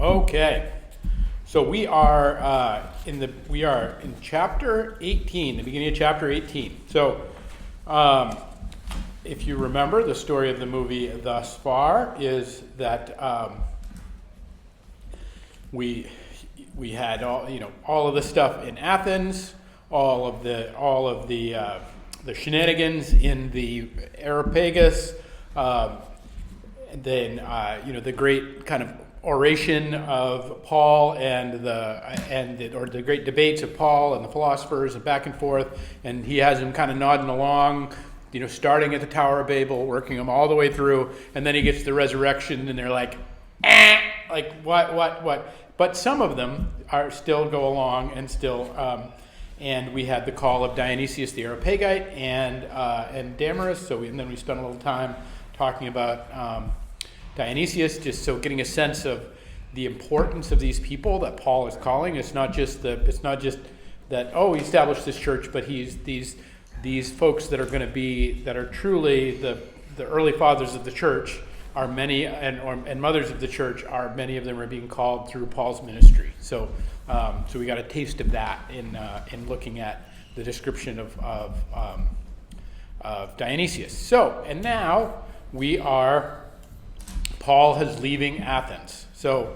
Okay, so we are in chapter 18, the beginning of chapter 18. So, if you remember, the story of the movie thus far is that we had all of the stuff in Athens, all of the shenanigans in the Areopagus, and then the great kind of oration of Paul and the great debates of Paul and the philosophers and back and forth, and he has them kind of nodding along, starting at the Tower of Babel, working them all the way through, and then he gets to the resurrection, and they're like, like what? But some of them are still go along and still, and we had the call of Dionysius the Areopagite and Damaris. And then we spent a little time talking about Dionysius, just so getting a sense of the importance of these people that Paul is calling. It's not just that he established this church, but he's these folks that are truly the early fathers of the church are many, and mothers of the church are many of them are being called through Paul's ministry. So we got a taste of that in looking at the description of Dionysius. So, and now Paul is leaving Athens. So,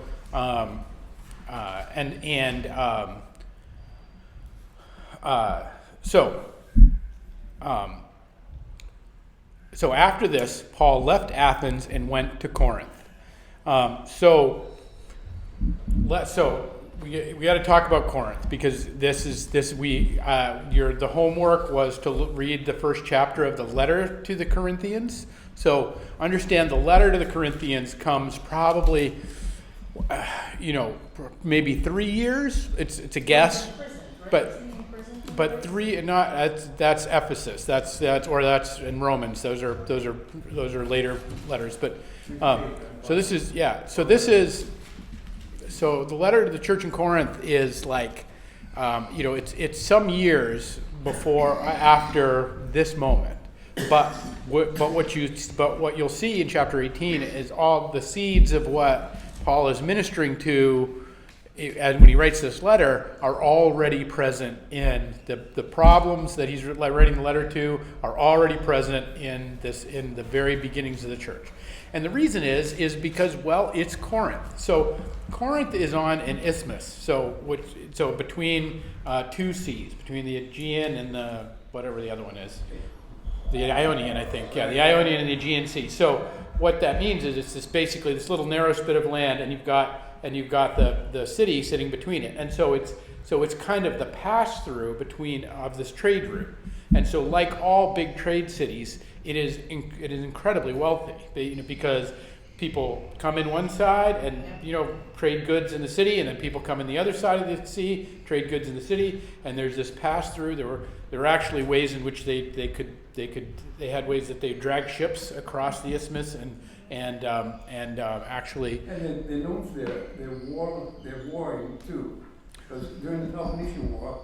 so after this, Paul left Athens and went to Corinth. So we got to talk about Corinth, because the homework was to read the first chapter of the letter to the Corinthians. So understand the letter to the Corinthians comes probably, maybe 3 years. It's a guess, but three, that's Ephesus. That's in Romans. Those are later letters. But so the letter to the church in Corinth is like, it's some years after this moment. But what you'll see in chapter 18 is all the seeds of what Paul is ministering to, and when he writes this letter, are already present in the problems that he's writing the letter to are already present in the very beginnings of the church. And the reason is because, it's Corinth. So Corinth is on an isthmus. So between two seas, between the Aegean and the whatever the other one is. The Ionian, I think. Yeah, the Ionian and the Aegean Sea. So what that means is it's basically this little narrow spit of land, and you've got the city sitting between it. And so it's kind of the pass through of this trade route. And so, like all big trade cities, it is incredibly wealthy, because people come in one side and trade goods in the city, and then people come in the other side of the sea, trade goods in the city, and there's this pass through. There were actually ways in which they had ways that they drag ships across the isthmus and actually. And they're known for their warring too, because during the Peloponnesian War,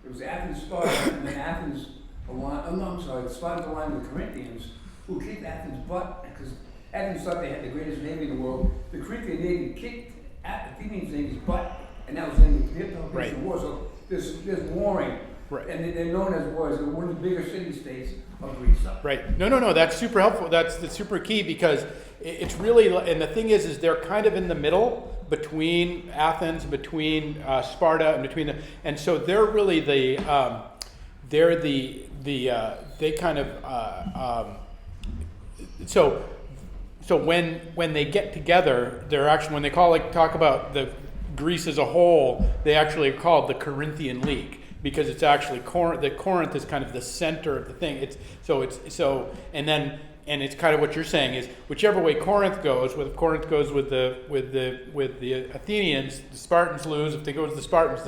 it was Athens, Sparta, and then Athens. Sparta aligned with the Corinthians, who kicked Athens' butt, because Athens thought they had the greatest navy in the world. The Corinthian navy kicked Athenians' navy's butt, and that was in the Peloponnesian War. So there's warring. Right. And they're known as wars. They're one of the bigger city-states of Greece. Right. No. That's super helpful. That's super key, because it's really, and the thing is they're kind of in the middle between Athens, between Sparta, and so they're really so when they get together, they're actually, when they talk about the Greece as a whole, they actually are called the Corinthian League, because it's actually Corinth is kind of the center of the thing. And it's kind of what you're saying is, whichever way Corinth goes, with the Athenians, the Spartans lose. If they go to the Spartans,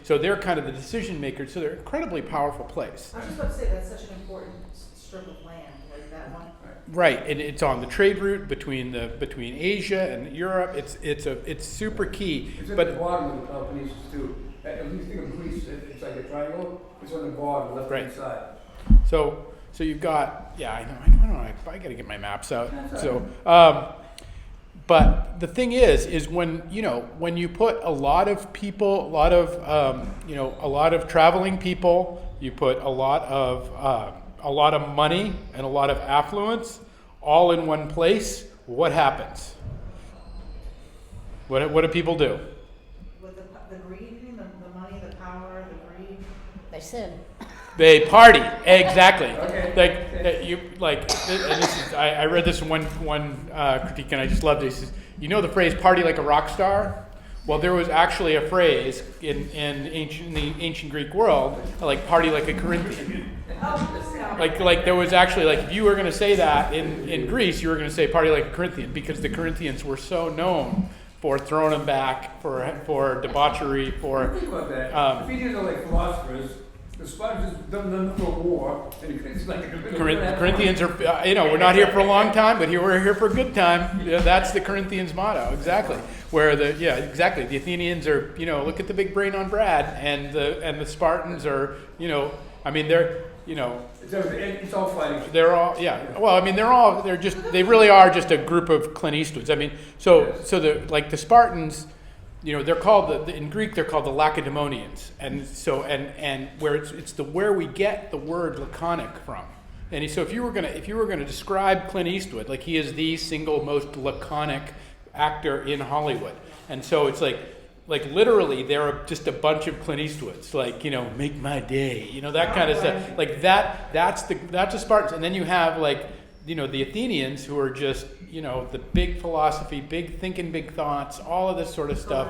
so they're kind of the decision makers. So they're an incredibly powerful place. I was just about to say, that's such an important strip of land, like that one. Right, and it's on the trade route between Asia and Europe. It's super key. It's at the bottom of the Peloponnese too. When you think of Greece, it's like a triangle. It's on the bottom, left-hand side. So you've got, I know, I got to get my maps out. So, but the thing is when when you put a lot of people, a lot of traveling people, you put a lot of money and a lot of affluence all in one place, what happens? What do people do? With the greed, the money, the power, the greed. They sin. They party, exactly. Okay. And this is, I read this in one critique, and I just loved it. He says, you know the phrase "party like a rock star"? Well, there was actually a phrase in the ancient Greek world, like "party like a Corinthian." Like there was actually, like, if you were going to say that in Greece, you were going to say "party like a Corinthian," because the Corinthians were so known for throwing them back, for debauchery, for Think about that. If you are like philosophers, the Spartans done nothing for war, and it's like The Corinthians are, we're not here for a long time, but we're here for a good time. Yeah, that's the Corinthians motto, exactly. Where the Athenians are, look at the big brain on Brad, and the Spartans are, they're, It's all fighting. they're all, yeah. Well, they really are just a group of Clint Eastwoods. I mean, so the Spartans, they're called in Greek they're called the Lacedaemonians, and so and where it's where we get the word laconic from. And so if you were gonna describe Clint Eastwood, like, he is the single most laconic actor in Hollywood, and so it's like literally there are just a bunch of Clint Eastwoods, like, make my day, that kind of stuff, like that's the Spartans. And then you have, like, the Athenians, who are just, the big philosophy, big thinking, big thoughts, all of this sort of stuff,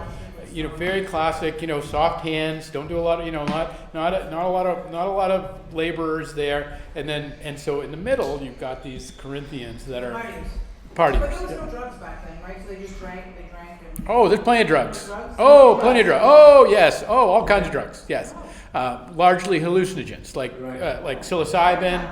very classic, soft hands, don't do a lot of, not a lot of laborers there. And so in the middle you've got these Corinthians that are parties. But there was no drugs back then, right? So they just drank. And Oh, there's plenty of drugs. Drugs? Oh, plenty of drugs. Oh, yes. Oh, all kinds of drugs. Yes. Largely hallucinogens, like psilocybin.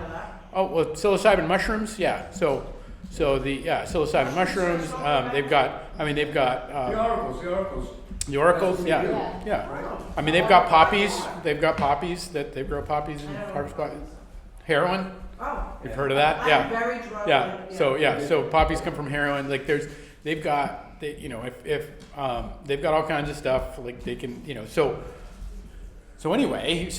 Oh, well, psilocybin mushrooms. Yeah. So psilocybin mushrooms. They've got The oracles. the oracles. Yeah. I mean, they've got poppies. They've got poppies that they grow poppies and harvest poppies. Heroin. Oh. You've heard of that? I'm Yeah. very drug. So poppies come from heroin. Like they've got all kinds of stuff, like they can, so anyway,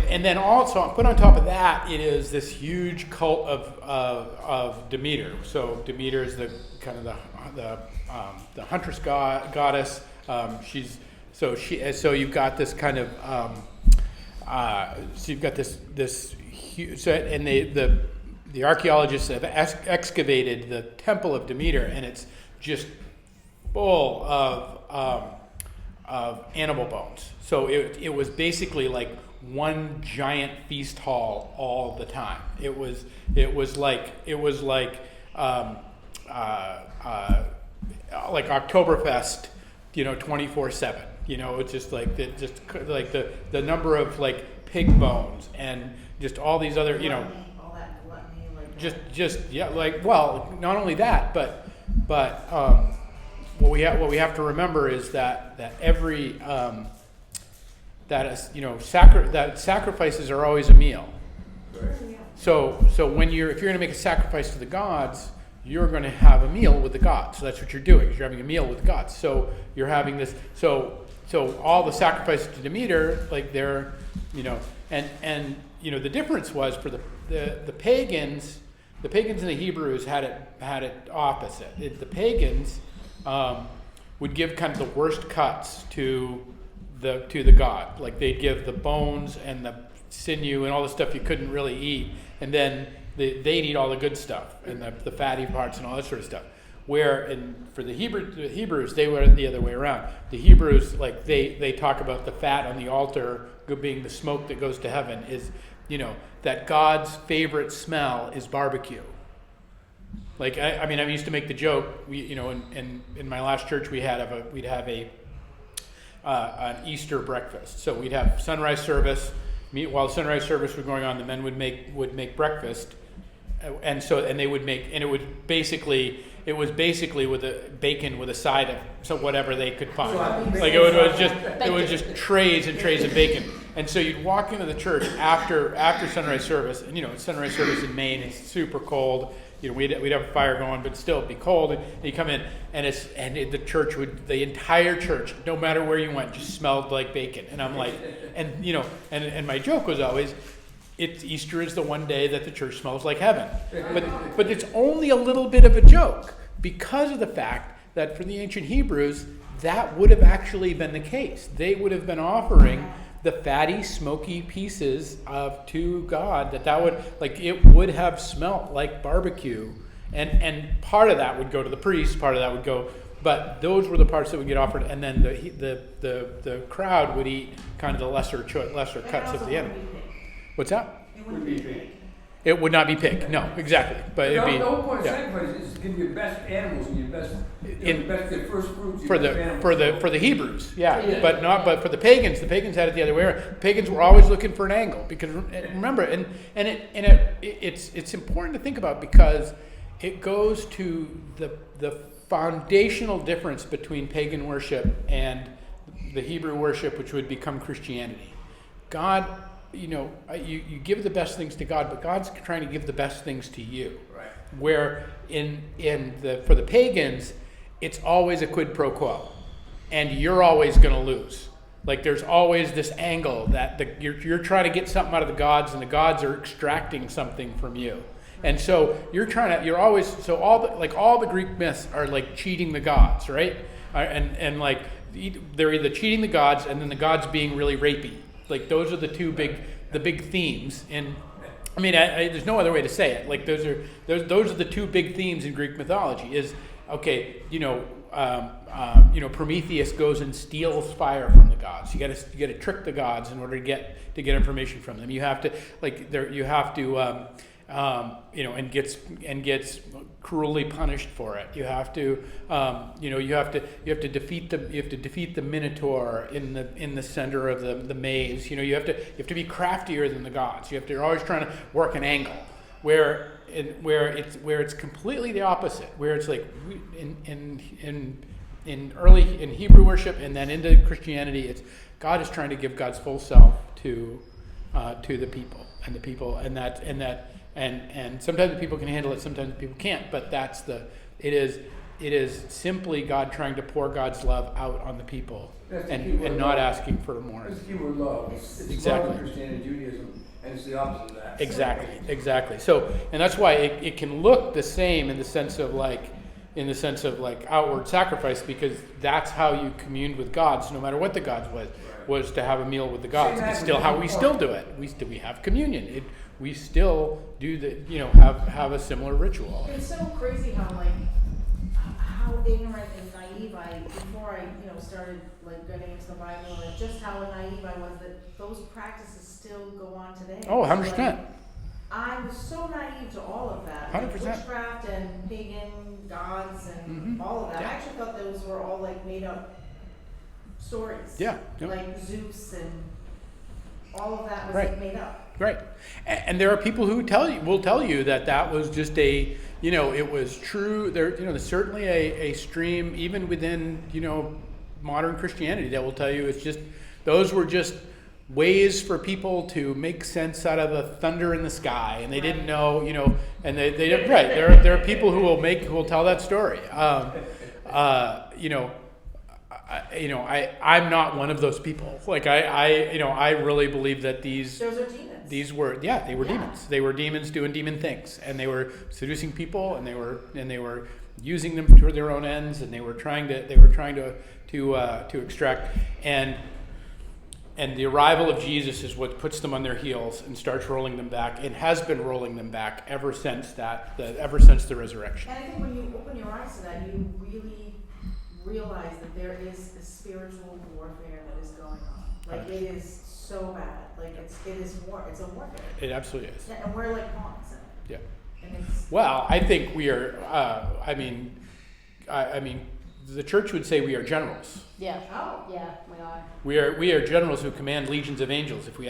and then also put on top of that, it is this huge cult of Demeter. So Demeter is the kind of the huntress goddess. So you've got this kind of so you've got this huge, and the archaeologists have excavated the temple of Demeter, and it's just full of animal bones. So it was basically like one giant feast hall all the time. It was like Oktoberfest, 24/7. It's just like the number of, like, pig bones and just all these other, All that gluttony, not only that, but what we have to remember is that every sacrifices are always a meal. So if you're going to make a sacrifice to the gods, you're going to have a meal with the gods. So that's what you're doing. You're having a meal with the gods. So you're having this. So all the sacrifices to Demeter, like, they're, and the difference was for the pagans. The pagans and the Hebrews had it opposite. The pagans would give kind of the worst cuts to the god. Like, they'd give the bones and the sinew and all the stuff you couldn't really eat, and then they'd eat all the good stuff and the fatty parts and all that sort of stuff. For the Hebrews, they were the other way around. The Hebrews, like, they talk about the fat on the altar being the smoke that goes to heaven. Is, that God's favorite smell is barbecue. Like, I used to make the joke. In my last church, we'd have an Easter breakfast. So we'd have sunrise service. While the sunrise service was going on, the men would make breakfast, and they would make, and it was basically with a bacon with a side of whatever they could find. Like, it was just trays and trays of bacon. And so you'd walk into the church after sunrise service, and sunrise service in Maine is super cold. we'd have a fire going, but still it'd be cold. And you come in, and the entire church, no matter where you went, just smelled like bacon. And I'm like, and my joke was always, Easter is the one day that the church smells like heaven. But it's only a little bit of a joke because of the fact that for the ancient Hebrews, that would have actually been the case. They would have been offering the fatty, smoky pieces to God, it would have smelt like barbecue. And part of that would go to the priest, part of that would go, but those were the parts that would get offered, and then the crowd would eat kind of the lesser cuts of the animal. What's that? It wouldn't be big. It would not be pig. No, exactly. But it'd be The whole point of sacrifice is to give your best animals and your first fruits. for the Hebrews, yeah. But for the pagans had it the other way around. Pagans were always looking for an angle because remember, it's important to think about because it goes to the foundational difference between pagan worship and the Hebrew worship, which would become Christianity. God. You give the best things to God, but God's trying to give the best things to you. Right. Where for the pagans, it's always a quid pro quo, and you're always going to lose. Like there's always this angle that you're trying to get something out of the gods, and the gods are extracting something from you. And so all the Greek myths are like cheating the gods, right? And like they're either cheating the gods and then the gods being really rapey. Like those are the big themes, and I mean, there's no other way to say it. Like those are the two big themes in Greek mythology. Is okay, Prometheus goes and steals fire from the gods. You got to trick the gods in order to get information from them. You have to and gets cruelly punished for it. You have to defeat the Minotaur in the center of the maze. You have to be craftier than the gods. You're always trying to work an angle where it's completely the opposite. Where it's like in Hebrew worship and then into Christianity, it's God is trying to give God's full self to the people and sometimes the people can handle it, sometimes the people can't. But it is simply God trying to pour God's love out on the people and not asking for more. That's the keyword love. It's exactly. love in Christianity and Judaism, and it's the opposite of that. Exactly. So, and that's why it can look the same in the sense of outward sacrifice, because that's how you communed with gods, no matter what the gods was to have a meal with the gods. It's still how we still do it. We have communion. We still do have a similar ritual. It's so crazy how ignorant and naive before I started getting into the Bible, and just how naive I was that those practices still go on today. Oh, 100%. I was so naive to all of that. 100%. Witchcraft and pagan gods and all of that. Yeah. I actually thought those were all made up stories. Yeah. Yep. Like Zeus and all of that was Right. made up. Right, and there are people who will tell you that was just it was true. There's certainly a stream even within modern Christianity that will tell you it's just those were just ways for people to make sense out of the thunder in the sky, and they didn't know, and they didn't. Right, there are people who will tell that story. I'm not one of those people. I really believe that those are demons. They were demons. They were demons doing demon things, and they were seducing people, and they were using them for their own ends, and they were trying to extract. And the arrival of Jesus is what puts them on their heels and starts rolling them back. It has been rolling them back ever since the resurrection. And I think when you open your eyes to that, you really realize that there is a spiritual warfare that is going on. It is so bad. It's a warfare. It absolutely is. Yeah, and we're like pawns in it. Yeah. And it's Well, I think we are. The church would say we are generals. Yeah. Oh. Yeah, we are. We are generals who command legions of angels if we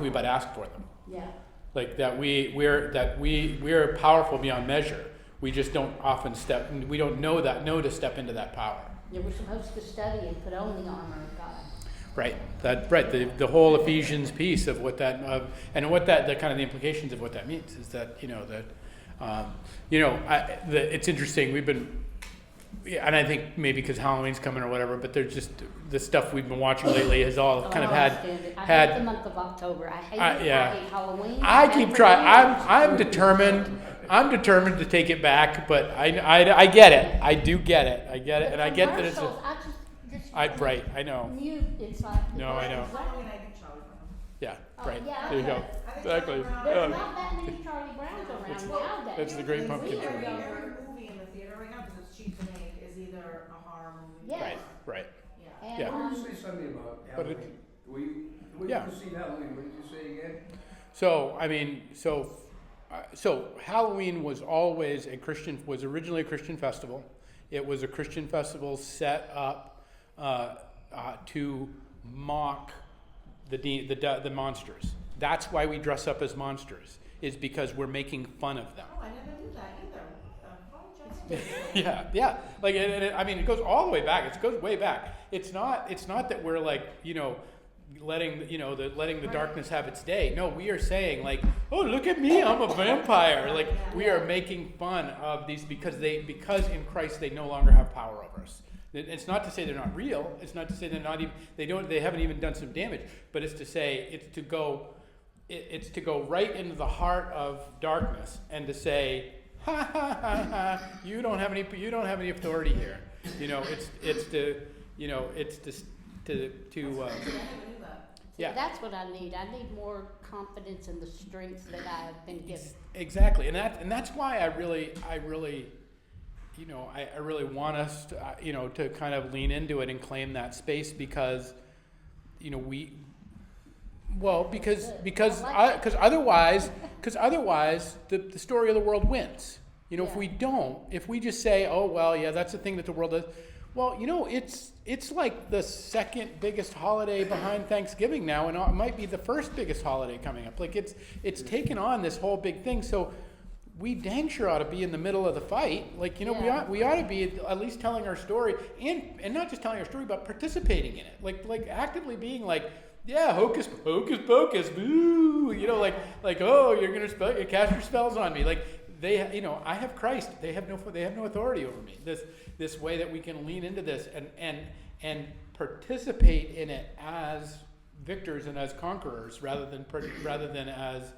but ask for them. Yeah. Like that we are powerful beyond measure. We just don't often we don't know to step into that power. Yeah, we're supposed to study and put on the armor of God. Right. The whole Ephesians piece of what that and what that the kind of the implications of what that means is that It's interesting. We've been, yeah, and I think maybe because Halloween's coming or whatever, but there's just the stuff we've been watching lately has all kind of I had understand it. I had. hate the month of October. I hate it. Yeah. I hate Halloween. I have keep for trying. years. I'm determined. I'm determined to take it back, but I get it. I do get it. I get it, and I get that it's. Commercials, Right. I know. Mute inside. No, I know. Halloween, I think Charlie Brown. Yeah. Oh, Right. yeah, There you go. I think Exactly. Charlie Brown- There's Yeah. not that many Charlie Browns around nowadays. That's the Great When Pumpkin we were Show. younger, every movie in the theater right now, because it's cheap to make, is either a horror movie. Yes. Right. Right. Yeah. And, Yeah. What did you say something about But it- Halloween? We Yeah. didn't see Halloween, what did you say again? So I mean, so Halloween was originally a Christian festival. It was a Christian festival set up to mock the monsters. That's why we dress up as monsters, is because we're making fun of them. Oh, I never knew that either. Apologize. Yeah. Like, I mean, it goes all the way back. It goes way back. It's not that we're like, letting the darkness have its day. No, we are saying like, oh, look at me, I'm a vampire. Like, we are making fun of these because in Christ they no longer have power over us. It's not to say they're not real. It's not to say they're not even, they haven't even done some damage. But it's to say it's to go right into the heart of darkness and to say, ha ha ha ha, you don't have any authority here. Yeah. That's what I need. I need more confidence in the strength that I have been given. Exactly, and that's why I really want us to, to kind of lean into it and claim that space because otherwise the story of the world wins. If we just say, oh well, yeah, that's the thing that the world does. Well, it's like the second biggest holiday behind Thanksgiving now, and it might be the first biggest holiday coming up. Like it's taken on this whole big thing. So we dang sure ought to be in the middle of the fight. Like we ought to be at least telling our story, and not just telling our story, but participating in it. Like actively being like, yeah, hocus pocus, boo. Oh, you're gonna cast your spells on me. Like I have Christ. They have no authority over me. This way that we can lean into this and participate in it as victors and as conquerors, rather than as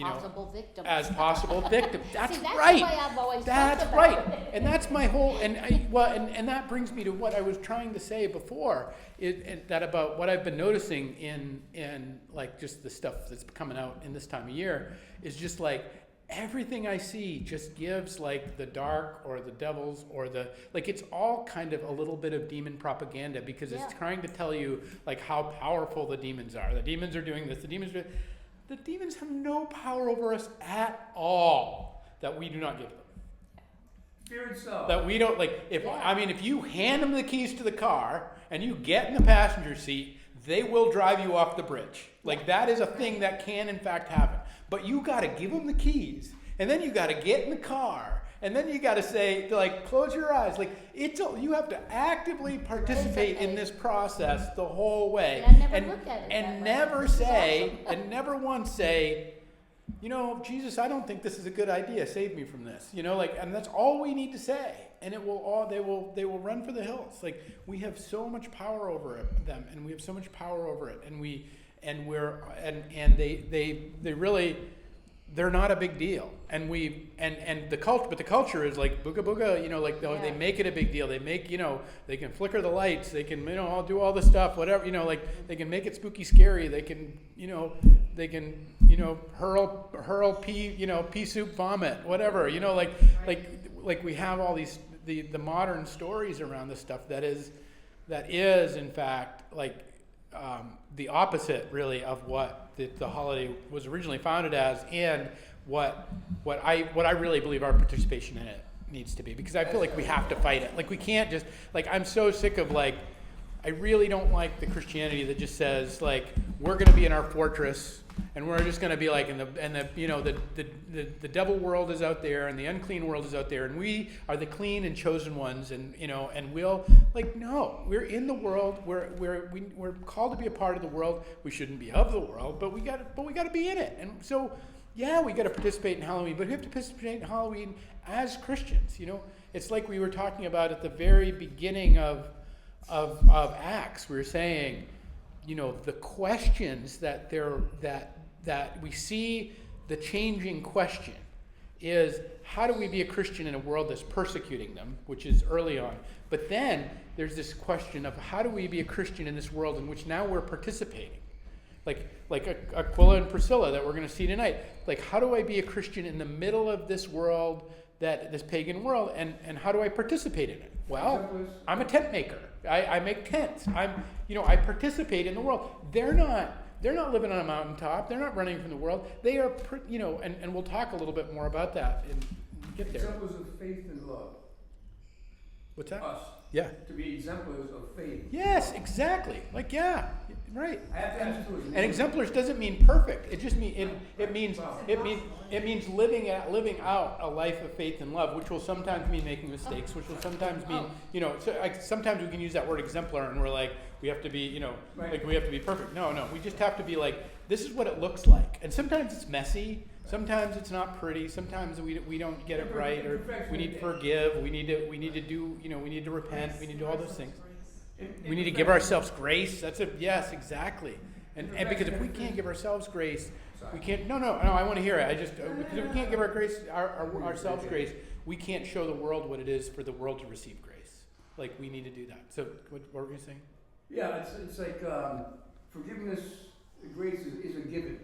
Possible victims. as possible victims. That's See, that's right. the way I've always That's thought about right. it. And that's my whole and that brings me to what I was trying to say before. That about what I've been noticing in like just the stuff that's coming out in this time of year is just like everything I see just gives like the dark or the devils or it's all kind of a little bit of demon propaganda because it's trying to tell you like how powerful the demons are. The demons are doing this. The demons have no power over us at all that we do not give them. Fear itself. That we don't if you hand them the keys to the car and you get in the passenger seat, they will drive you off the bridge. Like that is a thing that can in fact happen. But you got to give them the keys, and then you got to get in the car, and then you got to say, like, close your eyes. Like you have to actively participate in this process the whole way, And I never look at it and that way. never Which is say, awesome. and never once say, Jesus, I don't think this is a good idea. Save me from this. And that's all we need to say, and they will run for the hills. Like we have so much power over them, and we have so much power over it, they really, they're not a big deal. And the culture is like booga booga, they make it a big deal. They make, they can flicker the lights, they can, I'll do all this stuff, whatever, they can make it spooky scary. They can, hurl pea soup vomit, whatever, like we have all these, the modern stories around this stuff that is in fact like, the opposite really of what the holiday was originally founded as, and what I really believe our participation in it needs to be, because I feel like we have to fight it. Like we can't just I'm so sick of I really don't like the Christianity that just says we're going to be in our fortress and we're just going to be the devil world is out there and the unclean world is out there and we are the clean and chosen ones and we'll no, we're in the world, we're called to be a part of the world. We shouldn't be of the world, but we got to be in it. And so yeah, we got to participate in Halloween, but we have to participate in Halloween as Christians. You know, it's like we were talking about at the very beginning of Acts. We were saying, you know, the questions that we see, the changing question is, how do we be a Christian in a world that's persecuting them, which is early on. But then there's this question of how do we be a Christian in this world in which now we're participating? Like Aquila and Priscilla that we're going to see tonight. Like, how do I be a Christian in the middle of this world, this pagan world, and how do I participate in it? Well, I'm a tent maker. I make tents. I participate in the world. They're not living on a mountaintop. They're not running from the world. They are, and we'll talk a little bit more about that and get there. Examples of faith and love. What's that? Us. Yeah. To be exemplars of faith. Yes, exactly. Like, yeah, right. I have to ask you. And exemplars doesn't mean perfect. It just means it means living out a life of faith and love, which will sometimes mean making mistakes, which will sometimes mean, sometimes we can use that word exemplar and we're like, we have to be, like we have to be perfect. No, we just have to be like, this is what it looks like. And sometimes it's messy. Sometimes it's not pretty. Sometimes we don't get it right, or we need to forgive. We need to do, we need to repent. We need to do all those things. We need to give ourselves grace. Yes, exactly. And because if we can't give ourselves grace, we can't. No. I want to hear it. Because if we can't give ourselves grace, we can't show the world what it is for the world to receive grace. Like, we need to do that. So what were you saying? Yeah, it's like forgiveness, grace is a given.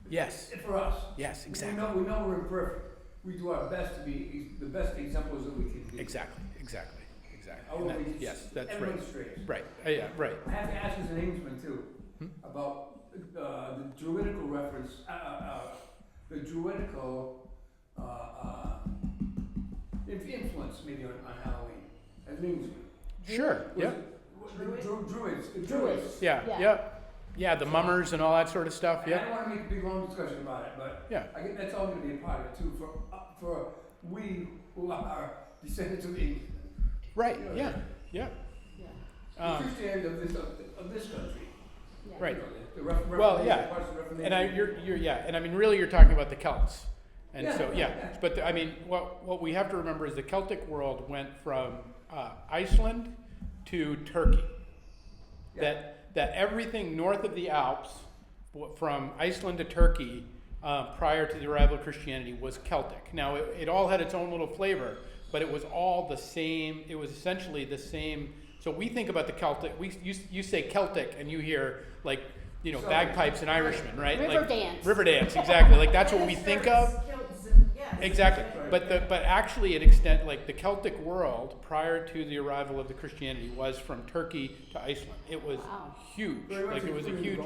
Yes. For us. Yes, exactly. We know we're imperfect. We do our best to be the best examples that we can be. Exactly. Yes, that's right. Everyone strays. Right. Yeah. Right. I have to ask as an Englishman too about the Druidical reference, the Druidical influence maybe on Halloween as an Englishman. Sure. Yeah. Druids. Yeah, the mummers and all that sort of stuff. And Yeah. I don't want to make a big long discussion about it, but Yeah. I think that's all going to be a part of it too for we who are descendants of England. Right. Yeah. Yeah. The Christianity of this country. Yeah. Right. The Well, yeah. parts of the Reformation. And I mean, really, you're talking about the Celts, and Yeah, so yeah. But I mean, what we have to remember is the Celtic world went from Iceland to Turkey. Yeah. That everything north of the Alps, from Iceland to Turkey, prior to the arrival of Christianity, was Celtic. Now, it all had its own little flavor, but it was all the same. It was essentially the same. So we think about the Celtic. You say Celtic, and you hear like bagpipes and Irishmen, right? River like, dance. River dance, exactly. Like that's what we think of. Exactly. But actually, it extent like the Celtic world prior to the arrival of the Christianity was from Turkey to Iceland. It was huge. Very much Like it was a including huge.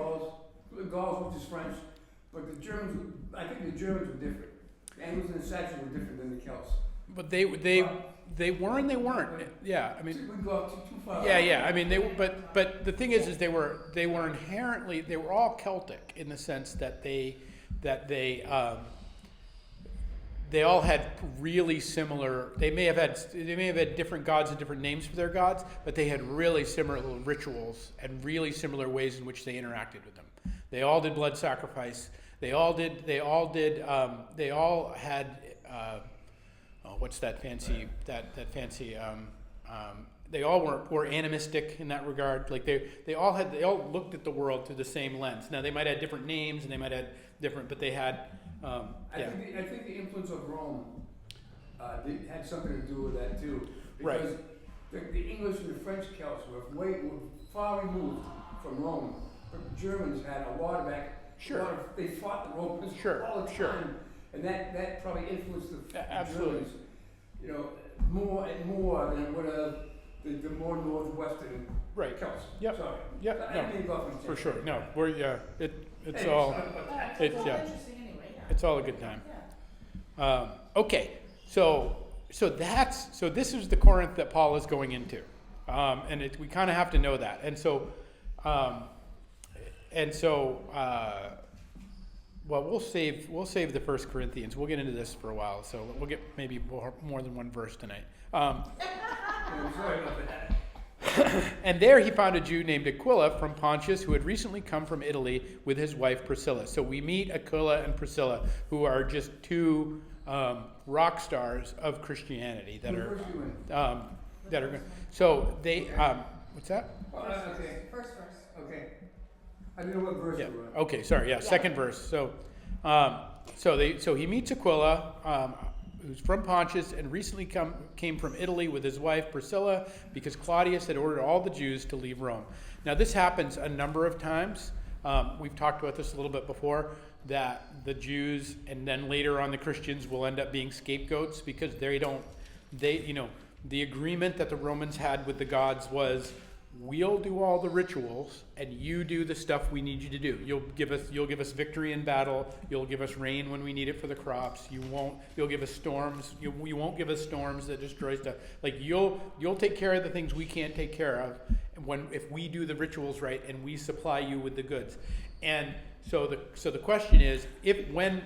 the Gauls, which is French, but the Germans. I think the Germans were different. The Angles and the Saxons were different than the Celts. But they were and they weren't. Yeah, I mean. We go up too far. Yeah. I mean, but the thing is they were inherently, they were all Celtic in the sense that they all had really similar. They may have had different gods and different names for their gods, but they had really similar rituals and really similar ways in which they interacted with them. They all did blood sacrifice. They all had. What's that fancy? They all were animistic in that regard. Like they all looked at the world through the same lens. Now they might have different names and they might have different, but they had. I think the influence of Rome had something to do with that too. Because the English and the French Celts were far removed from Rome, but the Germans had a water back. Sure. They fought the Romans all the time. Sure. And that probably influenced the Absolutely. Germans, more and more than would the more northwestern Celts. Yep. Sorry. Yep. I didn't mean to go off on a For tangent. sure. No, it's Hey, all. sorry about that. It's Interesting anyway, yeah. It's all a good time. Yeah. Okay, so this is the Corinth that Paul is going into, and we kind of have to know that, and so well, we'll save the 1 Corinthians. We'll get into this for a while, so we'll get maybe more than one verse tonight. I'm sorry about that. And there he found a Jew named Aquila from Pontus who had recently come from Italy with his wife Priscilla. So we meet Aquila and Priscilla, who are just two rock stars of Christianity that What are verse you in? that are. So they what's that? Okay, First verse. okay. I didn't know what verse Yeah. you were in. Okay. Sorry. Yeah. Second verse. So he meets Aquila, who's from Pontus and recently came from Italy with his wife Priscilla, because Claudius had ordered all the Jews to leave Rome. Now this happens a number of times. We've talked about this a little bit before, that the Jews and then later on the Christians will end up being scapegoats because the agreement that the Romans had with the gods was, we'll do all the rituals and you do the stuff we need you to do. You'll give us victory in battle. You'll give us rain when we need it for the crops. You'll give us storms. You won't give us storms that destroy stuff. Like you'll take care of the things we can't take care of if we do the rituals right and we supply you with the goods. And so the question is, when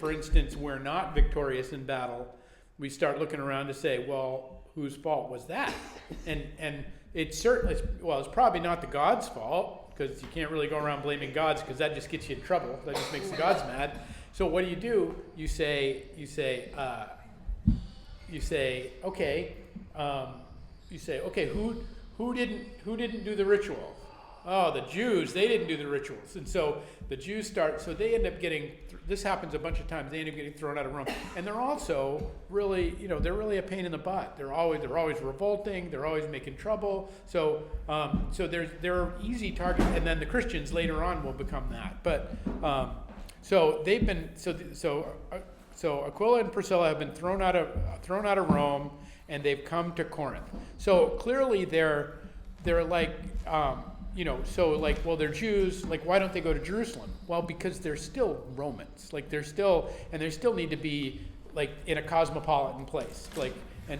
for instance we're not victorious in battle, we start looking around to say, well, whose fault was that? And it's probably not the gods' fault, because you can't really go around blaming gods, because that just gets you in trouble. That just makes the gods mad. So what do? You say, okay, who didn't do the ritual? Oh, the Jews, they didn't do the rituals. And so the Jews so they end up getting, this happens a bunch of times, they end up getting thrown out of Rome. And they're also really, they're really a pain in the butt. They're always revolting, they're always making trouble. So they're easy targets, and then the Christians later on will become that. But so they've been, so Aquila and Priscilla have been thrown out of Rome, and they've come to Corinth. So clearly they're like, they're Jews, why don't they go to Jerusalem? Well, because they're still Romans. They still need to be in a cosmopolitan place. And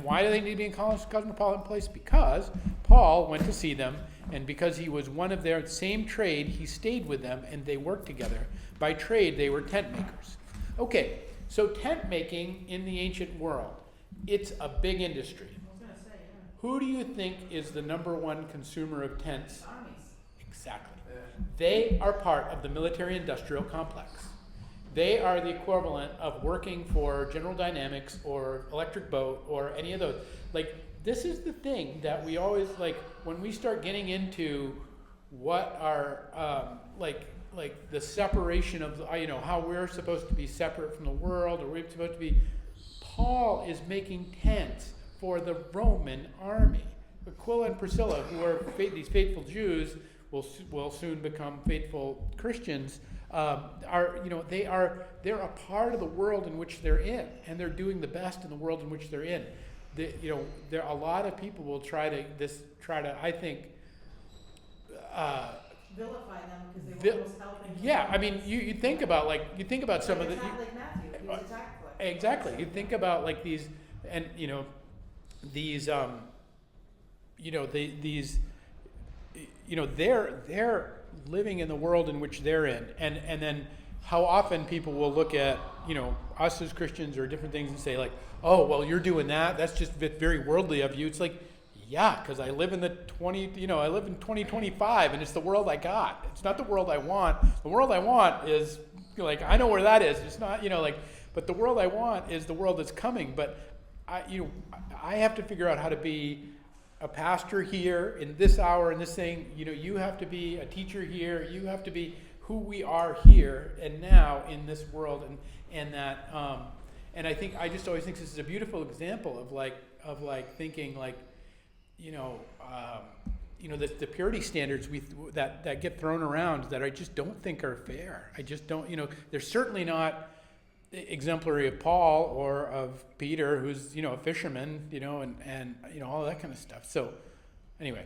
why do they need to be in a cosmopolitan place? Because Paul went to see them, and because he was one of their same trade, he stayed with them and they worked together. By trade, they were tent makers. Okay, so tent making in the ancient world, it's a big industry. Who do you think is the number one consumer of tents? Armies. Exactly. They are part of the military-industrial complex. They are the equivalent of working for General Dynamics or Electric Boat or any of those. This is the thing that we always, when we start getting into what are, the separation of, how we're supposed to be separate from the world, or we're supposed to be, Paul is making tents for the Roman army. Aquila and Priscilla, who are these faithful Jews, will soon become faithful Christians. They're a part of the world in which they're in, and they're doing the best in the world in which they're in. There a lot of people will try to I think. Vilify them because they were almost helping. Yeah, I mean, you think about some of the. Like Matthew, he was a tax collector. Exactly. You think about these, and these they're living in the world in which they're in, and then how often people will look at us as Christians or different things and say oh, well, you're doing that's just very worldly of you. It's yeah, because I live in I live in 2025, and it's the world I got. It's not the world I want. The world I want is I know where that is. It's not but the world I want is the world that's coming. But I have to figure out how to be a pastor here in this hour, in this thing. You have to be a teacher here. You have to be who we are here and now in this world, and that. And I just always think this is a beautiful example of thinking the purity standards that get thrown around that I just don't think are fair. I just don't. They're certainly not exemplary of Paul or of Peter, who's a fisherman, and all that kind of stuff. So anyway,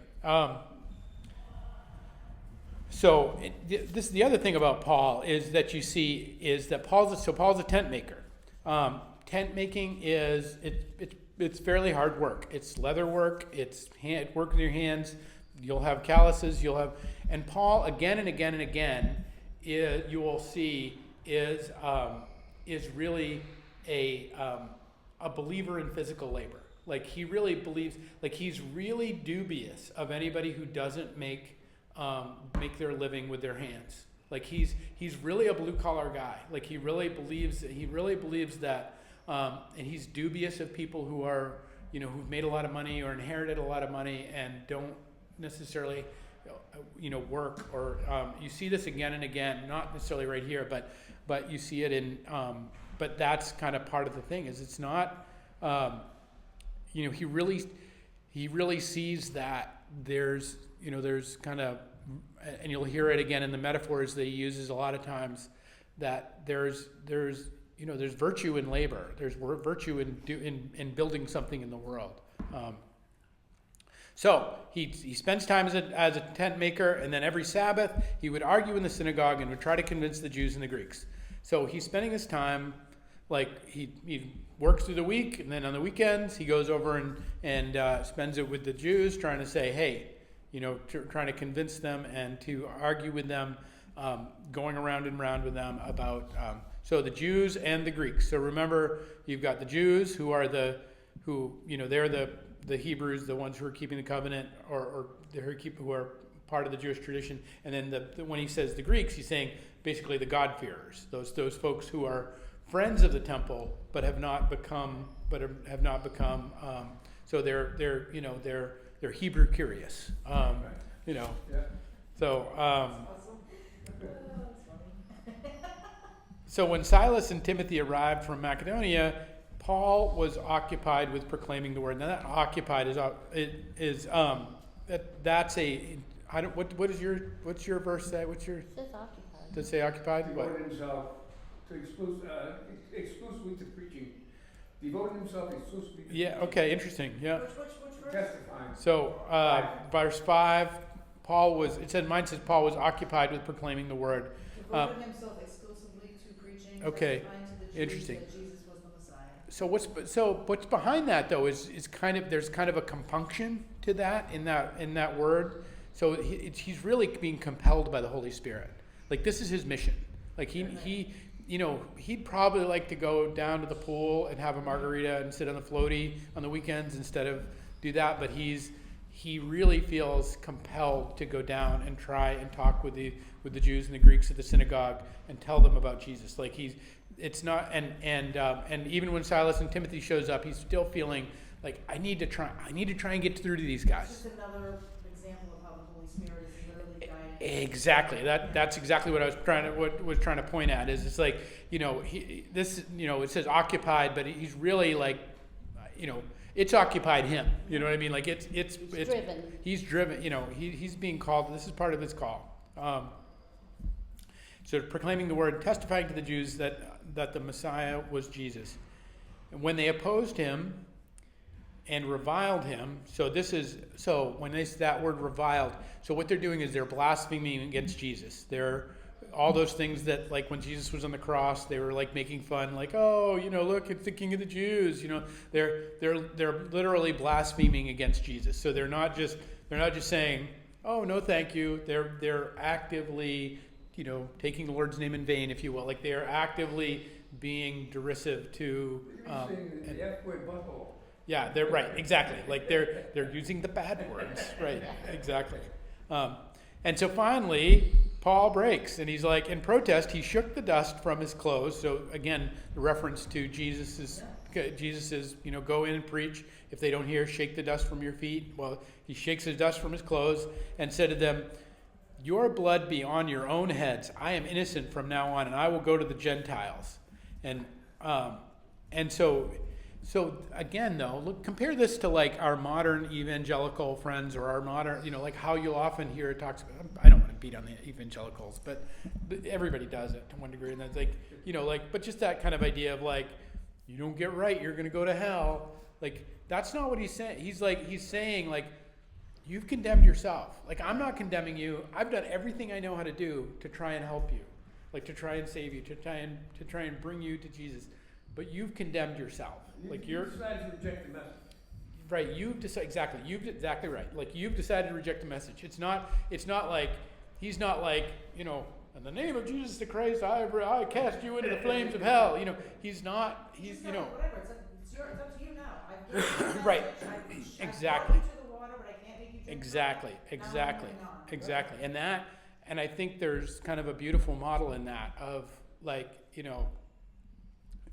this is the other thing about Paul is that you see is that Paul's a tent maker. Tent making it's fairly hard work. It's leather work. It's work with your hands. You'll have calluses. And Paul again and again and again, you will see is really a believer in physical labor. Like he really believes, like he's really dubious of anybody who doesn't make their living with their hands. Like he's really a blue collar guy. Like he really believes that, and he's dubious of people who are, who've made a lot of money or inherited a lot of money and don't necessarily, work. Or you see this again and again, not necessarily right here, but you see it in. But that's kind of part of the thing. Is it's not. He really sees that there's kind of, and you'll hear it again in the metaphors that he uses a lot of times, that there's virtue in labor. There's virtue in building something in the world. So he spends time as a tent maker, and then every Sabbath he would argue in the synagogue and would try to convince the Jews and the Greeks. So he's spending his time, like he works through the week, and then on the weekends he goes over and spends it with the Jews, trying to say, hey, trying to convince them and to argue with them, going around and around with them about, so the Jews and the Greeks. So remember, you've got the Jews who are they're the Hebrews, the ones who are keeping the covenant, or who are part of the Jewish tradition. And then when he says the Greeks, he's saying basically the God-fearers, those folks who are friends of the temple, but have not become. So they're Hebrew curious. Yeah. So Awesome. That's funny. so when Silas and Timothy arrived from Macedonia, Paul was occupied with proclaiming the word. Now that occupied what's your verse say? It says occupied. Does it say occupied? What? Devoted himself to exclusively to preaching. Devoted himself exclusively to Yeah. Okay. Interesting. Yeah. Which verse? testifying. So verse 5, mine says Paul was occupied with proclaiming the word. Devoted himself exclusively to preaching, Okay. testifying to the Jews Interesting. that Jesus was the Messiah. So what's behind that though is there's kind of a compunction to that in that word. So he's really being compelled by the Holy Spirit. Like this is his mission. Like he'd probably like to go down to the pool and have a margarita and sit on the floaty on the weekends instead of do that. But he really feels compelled to go down and try and talk with the Jews and the Greeks at the synagogue and tell them about Jesus. Like it's not, and even when Silas and Timothy shows up, he's still feeling like I need to try and get through to these It's guys. just another example of how the Holy Spirit is literally guiding. Exactly. That's exactly what I was trying to point at. Is it's like it says occupied, but he's really like, it's occupied him. You know what I mean? Like it's driven. He's driven. He's being called. This is part of his call. So proclaiming the word, testifying to the Jews that the Messiah was Jesus. And when they opposed him and reviled him, so when that word reviled, so what they're doing is they're blaspheming against Jesus. They're all those things that, like when Jesus was on the cross, they were like making fun, like, oh, look, it's the King of the Jews. They're literally blaspheming against Jesus. So they're not just saying, oh, no, thank you. They're actively, taking the Lord's name in vain, if you will. Like they are actively being derisive to. You're saying the F word butthole. Yeah, they're right, exactly. Like they're using the bad words, right? Exactly. And so finally, Paul breaks, and he's like, in protest, he shook the dust from his clothes. So again, the reference to Jesus is, go in and preach. If they don't hear, shake the dust from your feet. Well, he shakes the dust from his clothes and said to them, your blood be on your own heads. I am innocent from now on, and I will go to the Gentiles. And so again, though, look, compare this to like our modern evangelical friends, or our modern, like how you'll often hear it talks. I don't want to beat on the evangelicals, but everybody does it to one degree, and that's like, but just that kind of idea of like, you don't get right, you're going to go to hell. Like that's not what he's saying. He's saying like, you've condemned yourself. Like I'm not condemning you. I've done everything I know how to do to try and help you, like to try and save you, to try and bring you to Jesus. But you've condemned yourself. Like you decided to reject the message. Right. You've exactly right. Like you've decided to reject the message. It's not like he's not like, in the name of Jesus the Christ, I cast you into the flames of hell. He's not. He's Whatever. It's up to you now. I've Right. I Exactly. brought you to the water, but I can't make you drink. Exactly, Now I'm exactly, moving on. exactly. And I think there's kind of a beautiful model in that of like,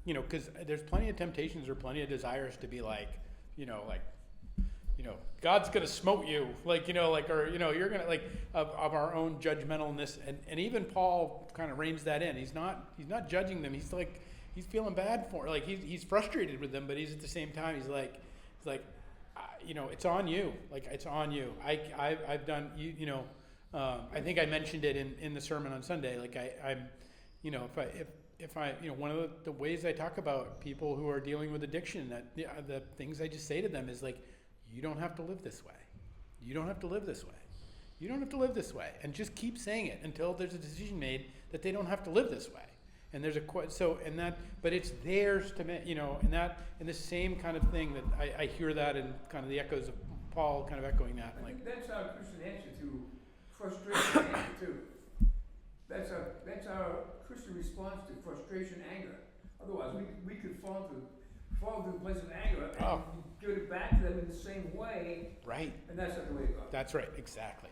because there's plenty of temptations or plenty of desires to be like, God's gonna smote you, or you're gonna of our own judgmentalness, and even Paul kind of reins that in. He's not judging them. He's feeling bad for, he's frustrated with them, but he's at the same time he's like, it's on you, it's on you. I've done I think I mentioned it in the sermon on Sunday. If I one of the ways I talk about people who are dealing with addiction, that the things I just say to them is like, you don't have to live this way. You don't have to live this way. You don't have to live this way, and just keep saying it until there's a decision made that they don't have to live this way. And there's but it's theirs to make, and the same kind of thing that I hear that in kind of the echoes of Paul kind of echoing that. I think that's our Christian answer to frustration and anger too. That's our Christian response to frustration, anger. Otherwise, we could fall to the place of anger and give it back to them in the same way. Right. And that's not the way it goes. That's right. Exactly.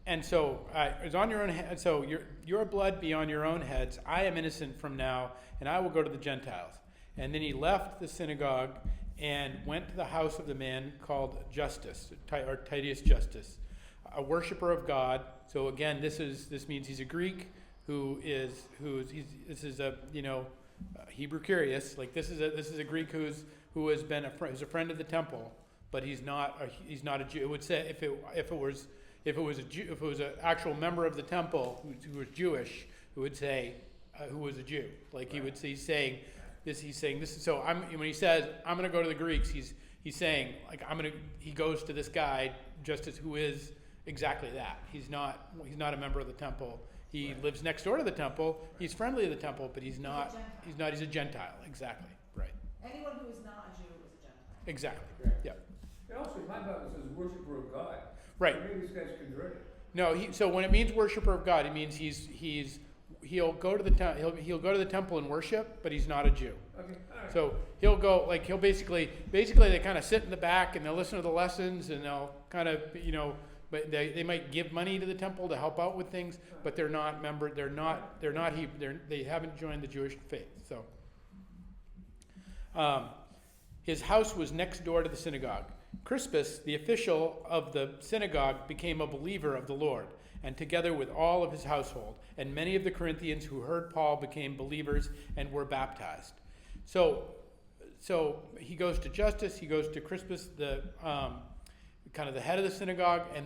And so it's on your own head. So your blood be on your own heads. I am innocent from now, and I will go to the Gentiles. And then he left the synagogue and went to the house of the man called Justus, or Titius Justus, a worshiper of God. So again, this means he's a Greek this is a Hebrew curious. Like this is a Greek who has been who's a friend of the temple, but he's not a Jew. It would say if it was an actual member of the temple who was Jewish, who would say who was a Jew. Like he's saying this. So when he says I'm going to go to the Greeks, he's saying he goes to this guy Justus who is exactly that. He's not a member of the temple. He lives next door to the temple. He's friendly to the temple, but he's not. He's a Gentile. Exactly. Right. Anyone who is not a Jew is a Gentile. Exactly. Right. Yeah. And also, my Bible says worshiper of God. Right. So maybe this guy's converted. No. So when it means worshiper of God, it means he'll go to the he'll go to the temple and worship, but he's not a Jew. Okay. All right. So he'll go he'll basically they kind of sit in the back and they'll listen to the lessons and they'll kind of but they might give money to the temple to help out with things, but they haven't joined the Jewish faith. So his house was next door to the synagogue. Crispus, the official of the synagogue, became a believer of the Lord, and together with all of his household, and many of the Corinthians who heard Paul became believers and were baptized. So he goes to Justus, he goes to Crispus, the kind of the head of the synagogue, and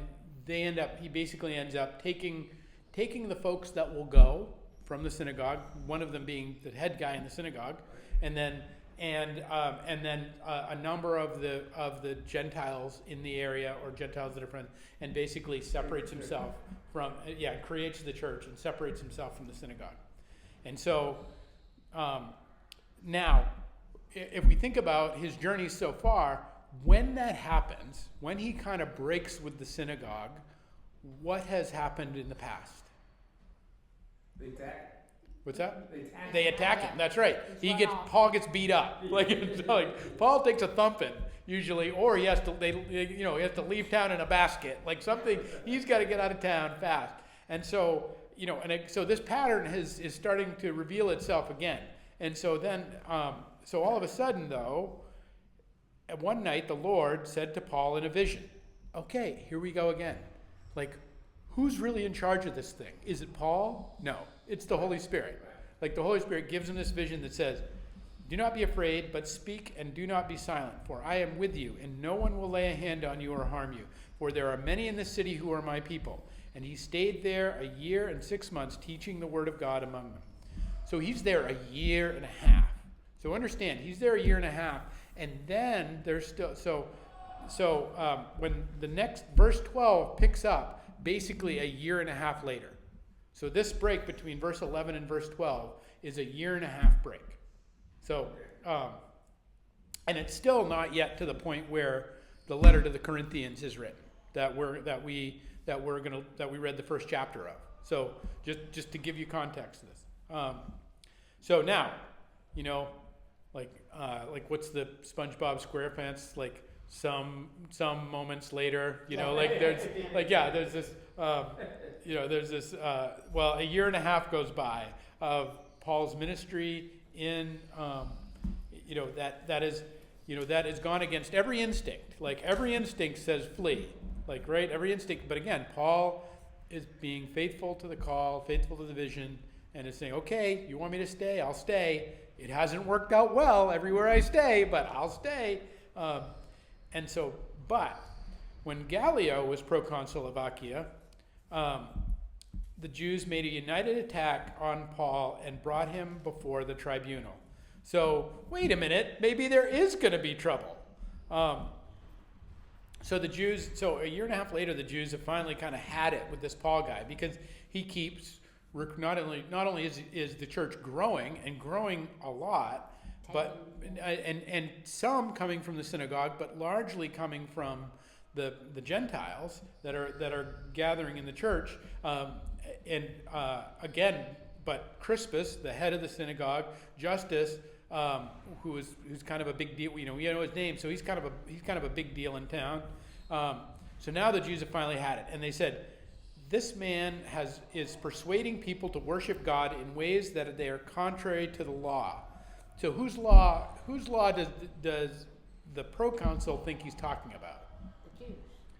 he basically ends up taking the folks that will go from the synagogue, one of them being the head guy in the synagogue, and then a number of the Gentiles in the area, or Gentiles that are friends, and basically separates himself from creates the church and separates himself from the synagogue. And so now, if we think about his journey so far, when that happens, when he kind of breaks with the synagogue, what has happened in the past? They attack. What's that? They They attack him. That's right. He's run off. Paul gets beat up. Paul takes a thumping usually, or he has to leave town in a basket, like something. He's got to get out of town fast. And so so this pattern is starting to reveal itself again. And so then, so all of a sudden though, one night the Lord said to Paul in a vision, "Okay, here we go again. Like, who's really in charge of this thing? Is it Paul? No, it's the Holy Spirit. Like the Holy Spirit gives him this vision that says, 'Do not be afraid, but speak and do not be silent, for I am with you, and no one will lay a hand on you or harm you. For there are many in this city who are my people.' And he stayed there 1 year and 6 months, teaching the word of God among them." So he's there 1.5 years. So understand, he's there 1.5 years, and then there's still when the next verse 12 picks up, basically 1.5 years later. So this break between verse 11 and verse 12 is 1.5 years break. So, and it's still not yet to the point where the letter to the Corinthians is written that we read the first chapter of. So just to give you context to this. So now, like what's the SpongeBob SquarePants, like some moments later, like there's there's this well, a year and a half goes by of Paul's ministry in that is gone against every instinct. Like every instinct says flee, like right, every instinct. But again, Paul is being faithful to the call, faithful to the vision, and is saying, okay, you want me to stay, I'll stay. It hasn't worked out well everywhere I stay, but I'll stay. But when Gallio was proconsul of Achaia, the Jews made a united attack on Paul and brought him before the tribunal. So wait a minute, maybe there is going to be trouble. So a year and a half later, the Jews have finally kind of had it with this Paul guy, because he keeps not only is the church growing and growing a lot, but and some coming from the synagogue, but largely coming from the Gentiles that are gathering in the church. But Crispus, the head of the synagogue, Justus, who's kind of a big deal. We know his name, so he's kind of a big deal in town. So now the Jews have finally had it, and they said, this man is persuading people to worship God in ways that they are contrary to the law. So whose law does the proconsul think he's talking about? The Jews.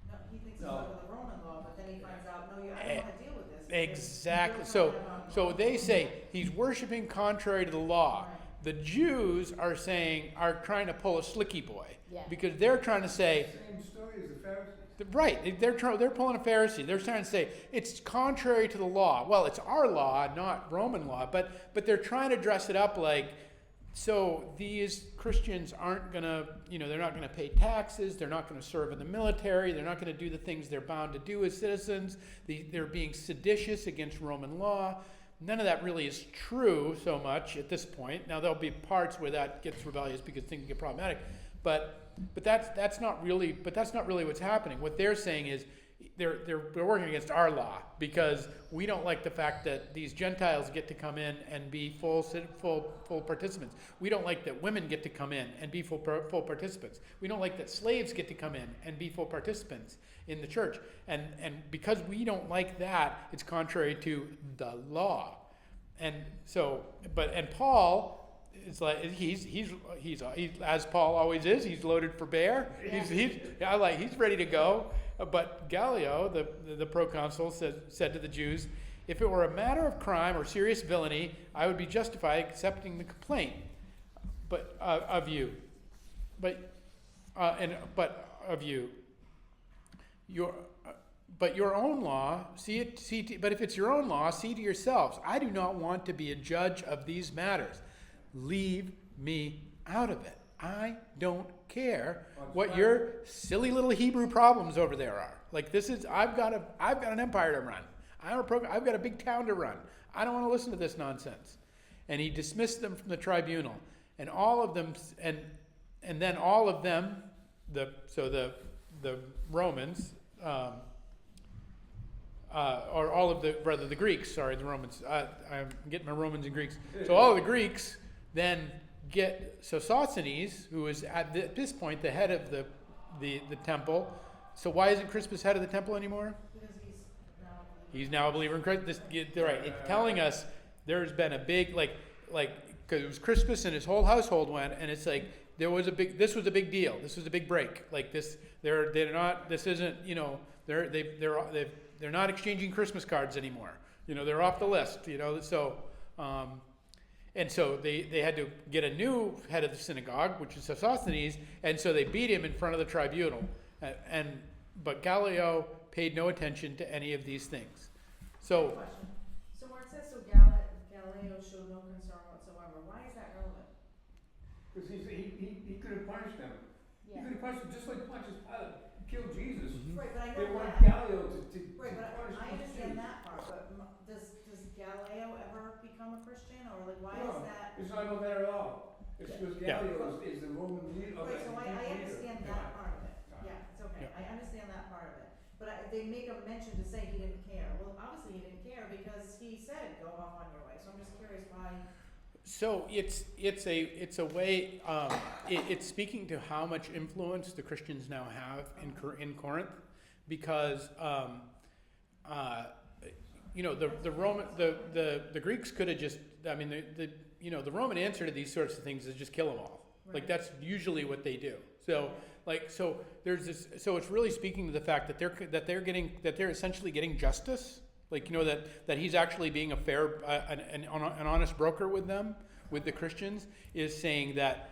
No, he thinks it's under the Roman law, but then he finds out, I don't want to deal with this. Exactly. Because So you're they say he's worshiping contrary to the law. Right. The Jews are trying to pull a slicky boy, Yeah. because they're trying to say, Same story as the Pharisees. right, they're pulling a Pharisee. They're trying to say it's contrary to the law. Well, it's our law, not Roman law, but they're trying to dress it up like, so these Christians aren't going to, they're not going to pay taxes, they're not going to serve in the military, they're not going to do the things they're bound to do as citizens, they're being seditious against Roman law. None of that really is true so much at this point. Now there'll be parts where that gets rebellious because things get problematic, but that's not really what's happening. What they're saying is they're working against our law, because we don't like the fact that these Gentiles get to come in and be full participants. We don't like that women get to come in and be full participants. We don't like that slaves get to come in and be full participants in the church. And because we don't like that, it's contrary to the law. And so, and Paul, it's like he's as Paul always is. He's loaded for bear. He's ready to go. But Gallio, the proconsul, said to the Jews, if it were a matter of crime or serious villainy, I would be justified accepting the complaint, but of you. But your own law, but if it's your own law, see to yourselves. I do not want to be a judge of these matters. Leave me out of it. I don't care what your silly little Hebrew problems over there are. Like I've got an empire to run. I've got a big town to run. I don't want to listen to this nonsense. And he dismissed them from the tribunal, and all of them, and then all of them, the Romans, or all of the Greeks. Sorry, the Romans. I'm getting my Romans and Greeks. So all of the Greeks then get Sosthenes, who is at this point the head of the temple. So why isn't Crispus head of the temple anymore? Because He's now a believer in Christ. Right. It's telling us there's been a big because it was Crispus and his whole household went, and it's like this was a big deal. This was a big break. Like this, they're not. This isn't. They're not exchanging Christmas cards anymore. They're off the list. So. And so they had to get a new head of the synagogue, which is Sosthenes, and so they beat him in front of the tribunal. But Gallio paid no attention to any of these things. So, question. So where it says Galileo showed no concern whatsoever, why is that relevant? Because he could have punished them. He Yeah. could have punished them just like Pontius Pilate killed Jesus. Right, but I They know wanted that. Gallio to Right, but punish I the understand Jews. that part, but does Galileo ever become a Christian, or like why No, is that? it's not about that at all. It's because Yeah. Gallio is the Roman leader. Right, so I understand that part of it, Yeah. yeah, it's okay, Yeah. I understand that part of it, but they make a mention to say he didn't care, well, obviously he didn't care because he said, go off on your way, so I'm just curious why. So it's a way, it's speaking to how much influence the Christians now have in Corinth, because the Greeks could have just, I mean, the Roman answer to these sorts of things is just kill them all. Like Right. that's usually what they do. So there's this. So it's really speaking to the fact that they're essentially getting justice. Like, that he's actually being a fair, an honest broker with them, with the Christians, is saying that,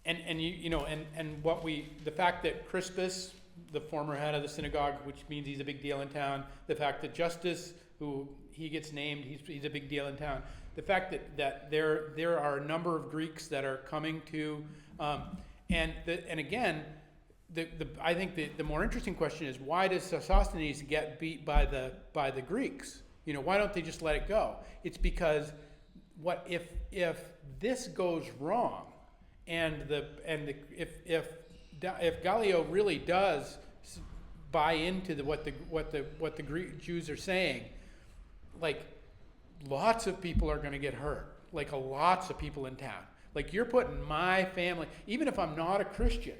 the fact that Crispus, the former head of the synagogue, which means he's a big deal in town, the fact that Justus, who he gets named, he's a big deal in town, the fact that there are a number of Greeks that are coming to, and again, I think the more interesting question is, why does Sosthenes get beat by the Greeks? Why don't they just let it go? It's because if this goes wrong, and if Gallio really does buy into what the Greek Jews are saying, like, lots of people are going to get hurt, like lots of people in town. Like, you're putting my family, even if I'm not a Christian,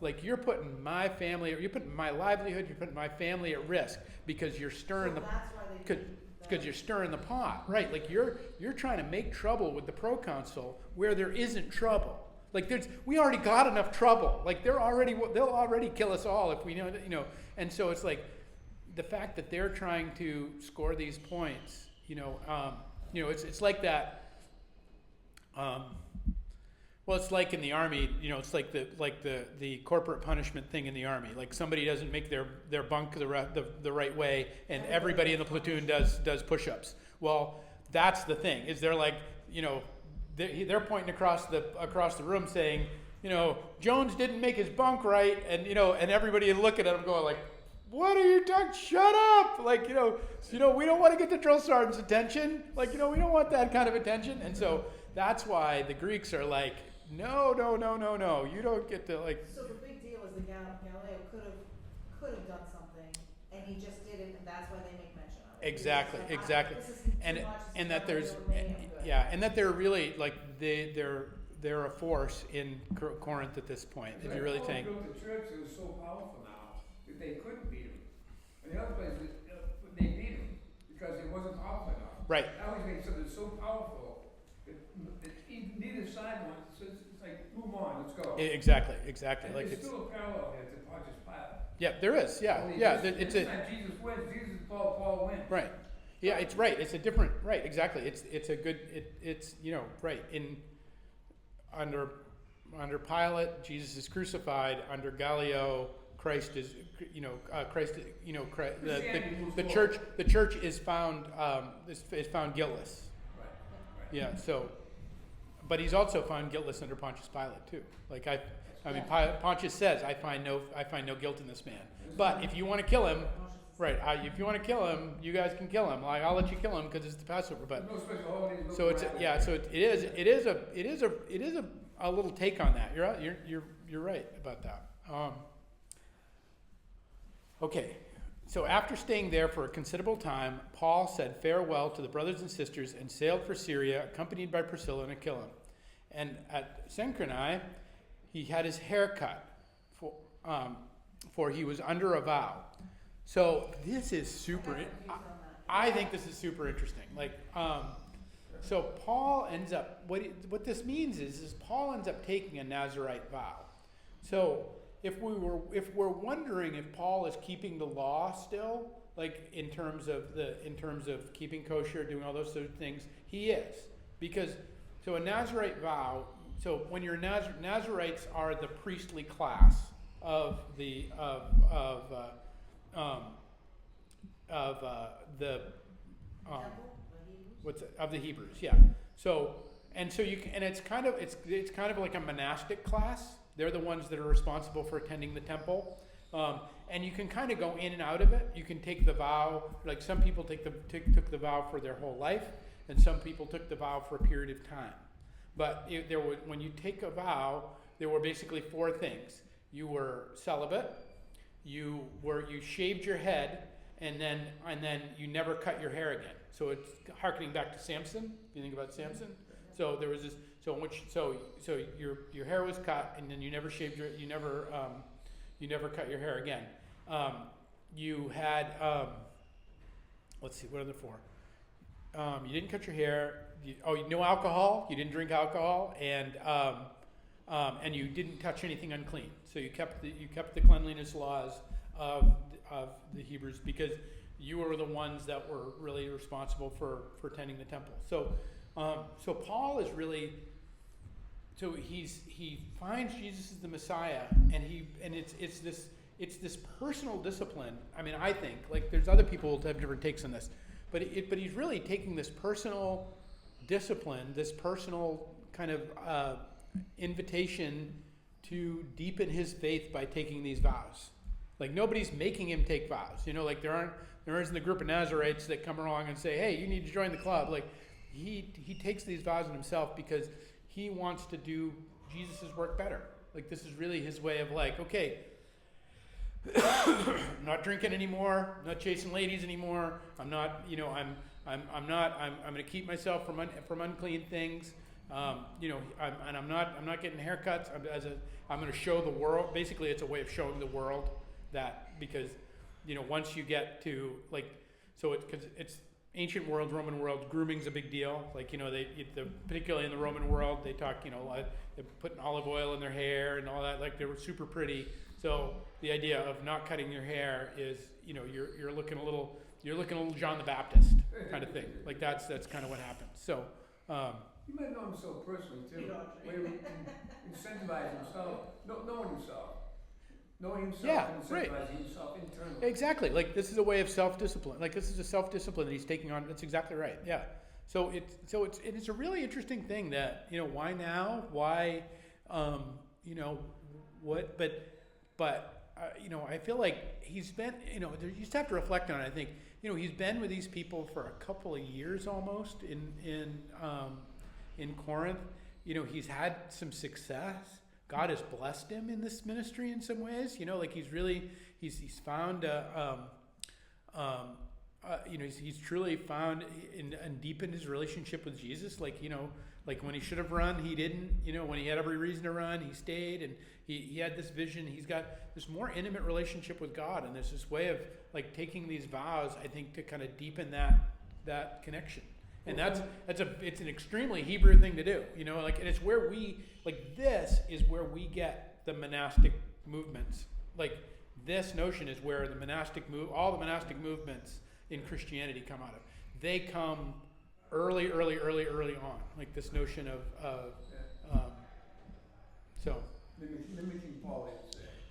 like, you're putting my family, you're putting my livelihood, you're putting my family at risk because you're stirring So that's why they do because you're stirring the pot, right? Like, you're trying to make trouble with the proconsul where there isn't trouble. Like, we already got enough trouble. Like, they'll already kill us all if we know. And so it's like the fact that they're trying to score these points. It's like that. Well, it's like in the army, it's like the corporate punishment thing in the army. Like, somebody doesn't make their bunk the right way, and everybody in the platoon does push-ups. Well, that's the thing. Is they're like, they're pointing across the room saying, Jones didn't make his bunk right, and and everybody looking at him going like, what are you talking? Shut up! Like, we don't want to get the drill sergeant's attention. Like, we don't want that kind of attention. And so that's why the Greeks are like, no, you don't get to, like. So the big deal is that Galileo could have done something, and he just didn't, and that's why they make mention of it. Exactly. This is too And much, this is and that not there's, gonna make him good. yeah, and that they're really like they're a force in Corinth at this point. If you really Paul think. built a church that was so powerful now that they couldn't beat him. And the other place, they beat him because it wasn't powerful enough. Right. Now he's made something so powerful that neither side wants. So it's like, move on, let's go. Exactly. And Like, there's it's, still a parallel here to Pontius Pilate. yeah, there is. Yeah. Only It's this a. time Jesus wins. Jesus Paul wins. Right. Yeah, it's right. It's a different, right, exactly. It's a good, it's, right. Under Pilate, Jesus is crucified. Under Gallio, Christ is, the church is found, is found guiltless. Right. Yeah, so, but he's also found guiltless under Pontius Pilate too. Like, I mean, Pontius says, I find no guilt in this man. But if you want to kill him, right? If you want to kill him, you guys can kill him. Like, I'll let you kill him because it's the Passover. But No special holidays. No so it's Friday. yeah. So it is a little take on that. You're right about that. Okay. So after staying there for a considerable time, Paul said farewell to the brothers and sisters and sailed for Syria, accompanied by Priscilla and Aquila. And at Cenchreae, he had his hair cut, for he was under a vow. So this is super. I think this is super interesting. Like, so Paul ends up. What this means is Paul ends up taking a Nazirite vow. So if we're wondering if Paul is keeping the law still, like in terms of keeping kosher, doing all those sort of things, he is, because so a Nazirite vow. So when you're Nazirites are the priestly class of the of the Hebrews, yeah. So you can, and it's kind of like a monastic class. They're the ones that are responsible for attending the temple, and you can kind of go in and out of it. You can take the vow, like some people took the vow for their whole life, and some people took the vow for a period of time. But when you take a vow, there were basically four things: you were celibate, you shaved your head, and then you never cut your hair again. So it's harkening back to Samson. You think about Samson. So there was this. So your hair was cut, and then you never shaved you never cut your hair again. You had let's see, what are the four? You didn't cut your hair. No alcohol. You didn't drink alcohol, and you didn't touch anything unclean. So you kept the cleanliness laws of the Hebrews, because you were the ones that were really responsible for tending the temple. So Paul is really. So he finds Jesus is the Messiah, and it's this personal discipline. I mean, I think, like, there's other people who have different takes on this, but he's really taking this personal discipline, this personal kind of invitation to deepen his faith by taking these vows. Like, nobody's making him take vows. Like there isn't the group of Nazarites that come along and say, hey, you need to join the club. Like, he takes these vows on himself because he wants to do Jesus' work better. Like, this is really his way of, like, okay, I'm not drinking anymore, I'm not chasing ladies anymore. I'm not, I'm going to keep myself from unclean things. I'm not getting haircuts. I'm going to show the world. Basically, it's a way of showing the world that, because, once you get to, like, so because it's ancient world, Roman world, grooming's a big deal. Like, particularly in the Roman world, they talk, they're putting olive oil in their hair and all that. Like, they were super pretty. So the idea of not cutting your hair is, you're looking a little John the Baptist kind of thing. Like, that's kind of what happens. So. You might know him so personally too. Where he incentivizes himself, knowing himself. Knowing himself and incentivizing himself internally. Exactly. Like, this is a way of self-discipline. Like, this is a self-discipline that he's taking on. That's exactly right. Yeah. So it's a really interesting thing that, why now? Why, what? But I feel like he's been, you just have to reflect on it. I think, he's been with these people for a couple of years almost in Corinth. He's had some success. God has blessed him in this ministry in some ways. Like, he's found he's truly found and deepened his relationship with Jesus. Like, like when he should have run, he didn't. When he had every reason to run, he stayed, and he had this vision. He's got this more intimate relationship with God, and there's this way of, like, taking these vows, I think, to kind of deepen that connection. And it's an extremely Hebrew thing to do, like, and it's where this is where we get the monastic movements. Like, this notion is where all the monastic movements in Christianity come out of. They come early on, like this notion of mimicking Paul.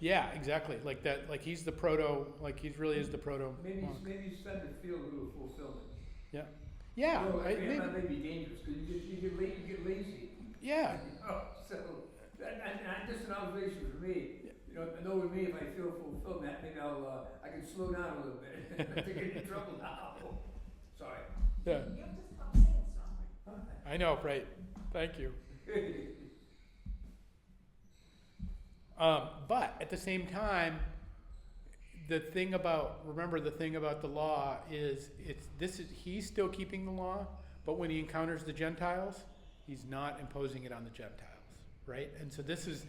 Yeah, exactly. Like that. Like, he's the proto. Like, he really is the proto. Maybe he's starting to feel a little fulfillment. Yeah. Yeah. That may be dangerous because you get lazy. Yeah. So and just an observation for me. I know with me, if I feel fulfilled, maybe I can slow down a little bit to get in trouble now. Sorry. Yeah. You have to stop saying stuff. I know, right? Thank you. But at the same time, the thing about the law is he's still keeping the law, but when he encounters the Gentiles, he's not imposing it on the Gentiles, right? And so this is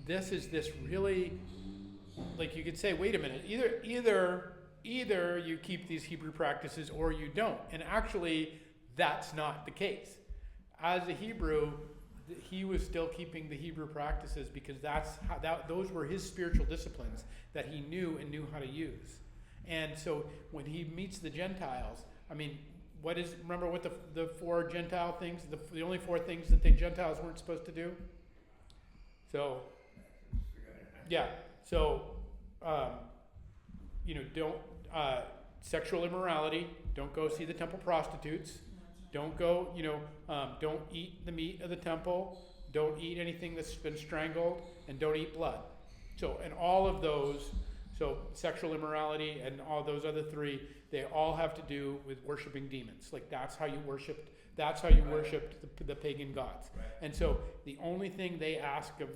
this really, like, you could say, wait a minute, either you keep these Hebrew practices or you don't, and actually that's not the case. As a Hebrew, he was still keeping the Hebrew practices because those were his spiritual disciplines that he knew how to use. And so when he meets the Gentiles, I mean, remember what the four Gentile things, the only four things that the Gentiles weren't supposed to do? So, yeah. So, don't, sexual immorality, don't go see the temple prostitutes. Don't go, don't eat the meat of the temple. Don't eat anything that's been strangled, and don't eat blood. So, and all of those, so sexual immorality and all those other three, they all have to do with worshiping demons. Like, that's how you worshiped the pagan gods. Right. And so the only thing they ask to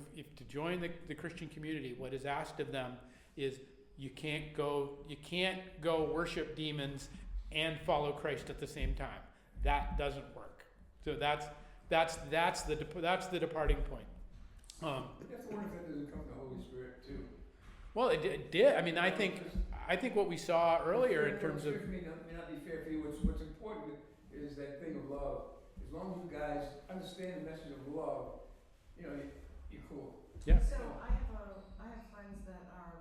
join the Christian community, what is asked of them is you can't go worship demons and follow Christ at the same time. That doesn't work. So that's That's the departing point. You have to wonder if that doesn't come from the Holy Spirit too. Well, it did. I mean, I think what we saw earlier in terms of May not be fair for you. What's important is that thing of love. As long as you guys understand the message of love, you know, you're cool. yeah. So I have friends that are,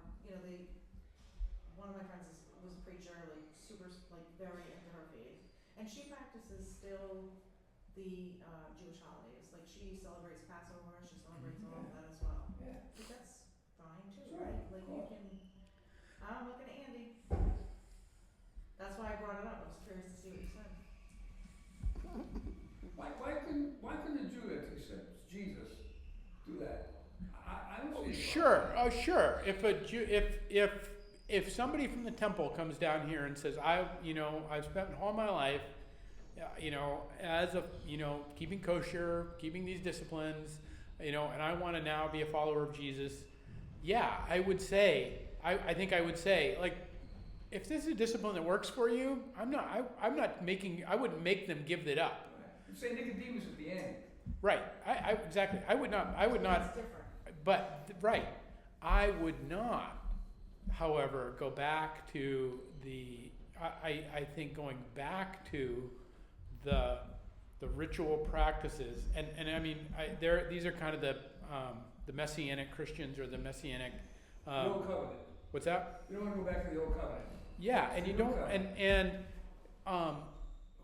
one of my friends was a preacher, like super, like very into her faith, and she practices still the Jewish holidays. Like she celebrates Passover, she celebrates all of that as well. Yeah. But that's fine too, Sure, right? of Like you course. can. I'm looking at Andy. That's why I brought it up. I was curious to see what you said. Why couldn't a Jew that accepts Jesus do that? I don't see. Sure. Oh, sure. If a Jew, if somebody from the temple comes down here and says, I've spent all my life, as a, keeping kosher, keeping these disciplines, and I want to now be a follower of Jesus. Yeah, I would say, I think I would say, like, if this is a discipline that works for you, I wouldn't make them give it up. You say Nicodemus at the end. Right. Exactly. I would not, That's different. but, right. I would not, however, go back to I think going back to the ritual practices, and I mean, these are kind of the Messianic Christians or the Messianic, The old covenant. what's that? You don't want to go back to the old covenant. Yeah, and you don't, and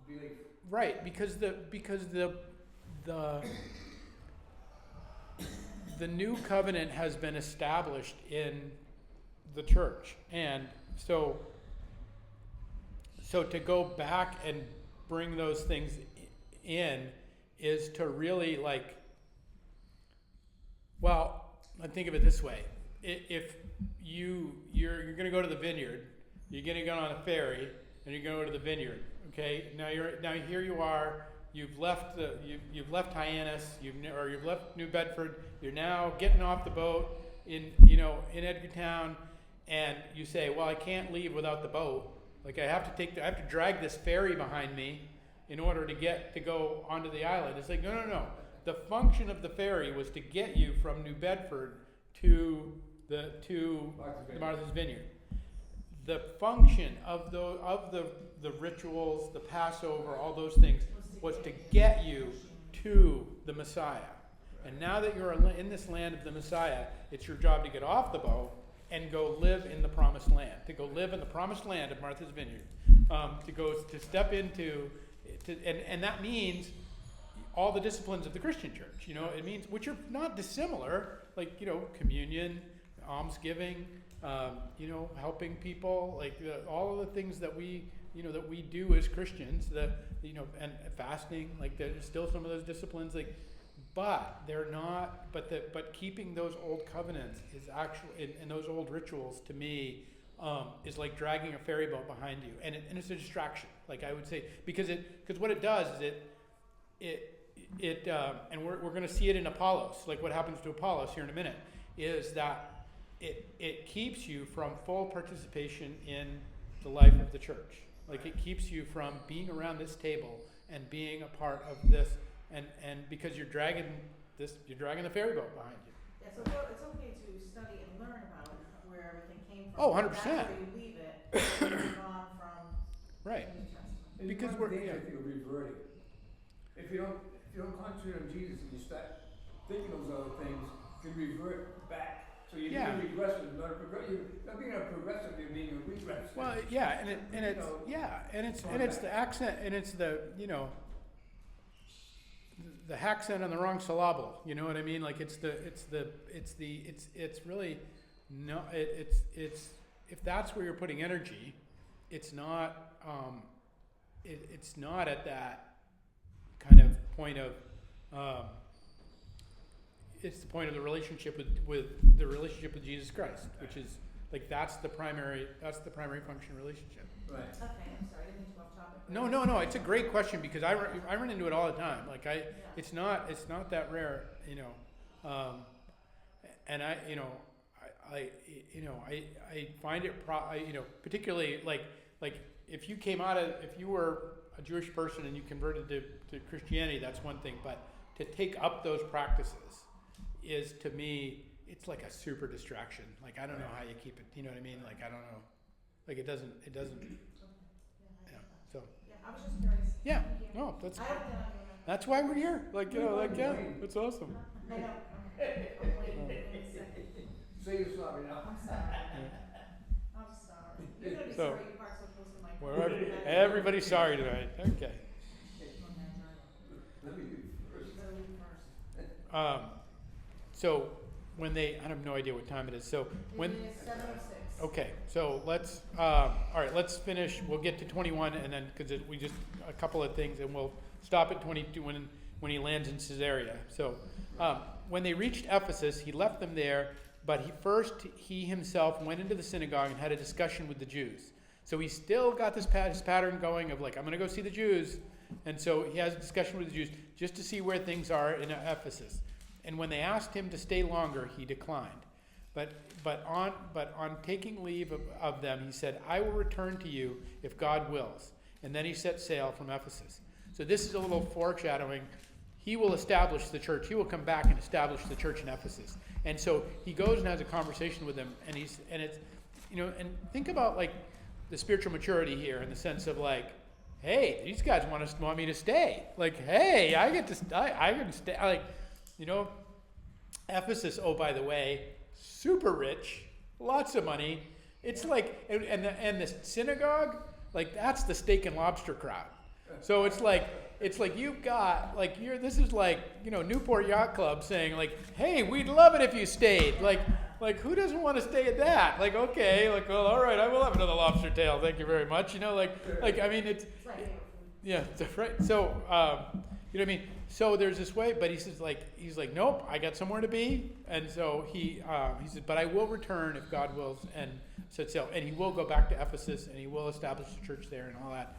Belief. right, because the new covenant has been established in the church, and so to go back and bring those things in is to really I think of it this way: if you're going to go to the vineyard, you're going to go on a ferry, and you're going to go to the vineyard. Okay, now here you are. You've left Hyannis. You've left New Bedford. You're now getting off the boat in Edgartown, and you say, "Well, I can't leave without the boat. Like I have to drag this ferry behind me in order to go onto the island." It's like no. The function of the ferry was to get you from New Bedford to Martha's Vineyard. The function of the rituals, the Passover, all those things, was to get you to the Messiah. And now that you're in this land of the Messiah, it's your job to get off the boat and go live in the promised land. To go live in the promised land of Martha's Vineyard. To step into, and that means all the disciplines of the Christian church. It means, which are not dissimilar, like, communion, almsgiving, helping people, like all of the things that we do as Christians, and fasting, like there's still some of those disciplines, like, but they're not, but keeping those old covenants is actually, and those old rituals to me, is like dragging a ferry boat behind you, and it's a distraction, like I would say, because what it does is and we're going to see it in Apollos, like what happens to Apollos here in a minute, is that it keeps you from full participation in the life of the church. Like it keeps you from being around this table and being a part of this, and because you're dragging the ferry boat behind you. Yeah, so it's okay to study and learn about where everything came from. Oh, 100%. That's where you leave it, and move on from Right. the New Testament. And Because one we're- thing yeah. I think of reverting. If you don't concentrate on Jesus and you start thinking those other things, you can revert back. So you're Yeah. being regressive, not a progressive. You're not being a progressive, you're being a regressive. Well, yeah, and it's the accent, and it's the the accent on the wrong syllable. You know what I mean? Like it's really no. It's if that's where you're putting energy, it's not. It's not at that kind of point of. It's the point of the relationship with the relationship with Jesus Christ, which is like that's the primary function relationship. Right. Okay, I'm sorry, I didn't mean to go off topic. No. It's a great question because I run into it all the time. Like it's not that rare, and I find it particularly like if you were a Jewish person and you converted to Christianity, that's one thing. But to take up those practices is, to me, it's like a super distraction. Like, I don't know how you keep it, you know what I mean? Like, I don't know. Like, it doesn't, Yeah, yeah, so, yeah, I was just curious. yeah, Thank you. no, that's, I don't think I'm that's why we're here. Like, you know, like, yeah, it's awesome. I know, I'm waiting in a second. Say you're sorry now. I'm sorry. I'm sorry. You're gonna be So, sorry you parked so close to my. Wherever, everybody's sorry tonight, okay. Let me do first. You better leave first. So, when they, I have no idea what time it is, so when, It is 7:06. okay, so let's, all right, let's finish, we'll get to 21 and then, because we just, a couple of things, and we'll stop at 22 when he lands in Caesarea. So, when they reached Ephesus, he left them there, but he himself went into the synagogue and had a discussion with the Jews. So he still got this pattern going of like, I'm going to go see the Jews. And so he has a discussion with the Jews just to see where things are in Ephesus. And when they asked him to stay longer, he declined. But on taking leave of them, he said, I will return to you if God wills. And then he set sail from Ephesus. So this is a little foreshadowing. He will establish the church. He will come back and establish the church in Ephesus. And so he goes and has a conversation with them, and it's, and think about like the spiritual maturity here in the sense of like, hey, these guys want me to stay. Like, hey, I can stay. Like, Ephesus. Oh, by the way, super rich, lots of money. It's like, and the synagogue, like that's the steak and lobster crowd. So it's like you've got like this is like Newport Yacht Club saying like, hey, we'd love it if you stayed. Like who doesn't want to stay at that? Like okay, like well, all right, I will have another lobster tail. Thank you very much. Like I mean it's It's my favorite food. yeah, right. So you know what I mean. So there's this way, but he's like nope, I got somewhere to be, and so he said, but I will return if God wills, and set sail, and he will go back to Ephesus, and he will establish the church there and all that.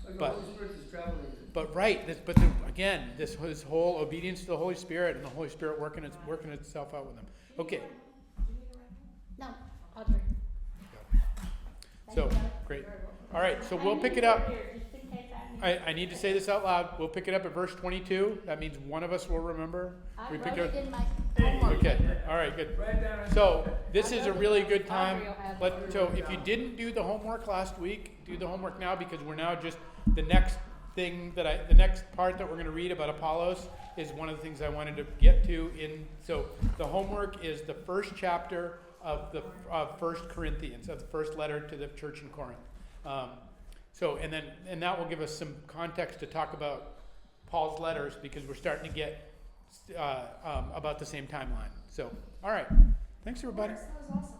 Like But- the Holy Spirit is traveling. But right, again, this whole obedience to the Holy Spirit and the Holy Spirit working itself out with them. Okay, Do you need a ride home? No, I'll drink. so Thank you. great. Very well. All right, so we'll I pick need it to up. be here just in case I need I need to say this out loud. We'll pick it up at verse 22. That means one of us will remember. I We wrote pick it it in my homework. Okay. All right. Good. Right down. So this is a really good time. Audrey will have it. So if you didn't do the homework last week, do the homework now because we're now just the next part that we're going to read about Apollos is one of the things I wanted to get to. So the homework is the first chapter of the First Corinthians, of the first letter to the church in Corinth. And that will give us some context to talk about Paul's letters because we're starting to get about the same timeline. So all right, thanks everybody. That was awesome.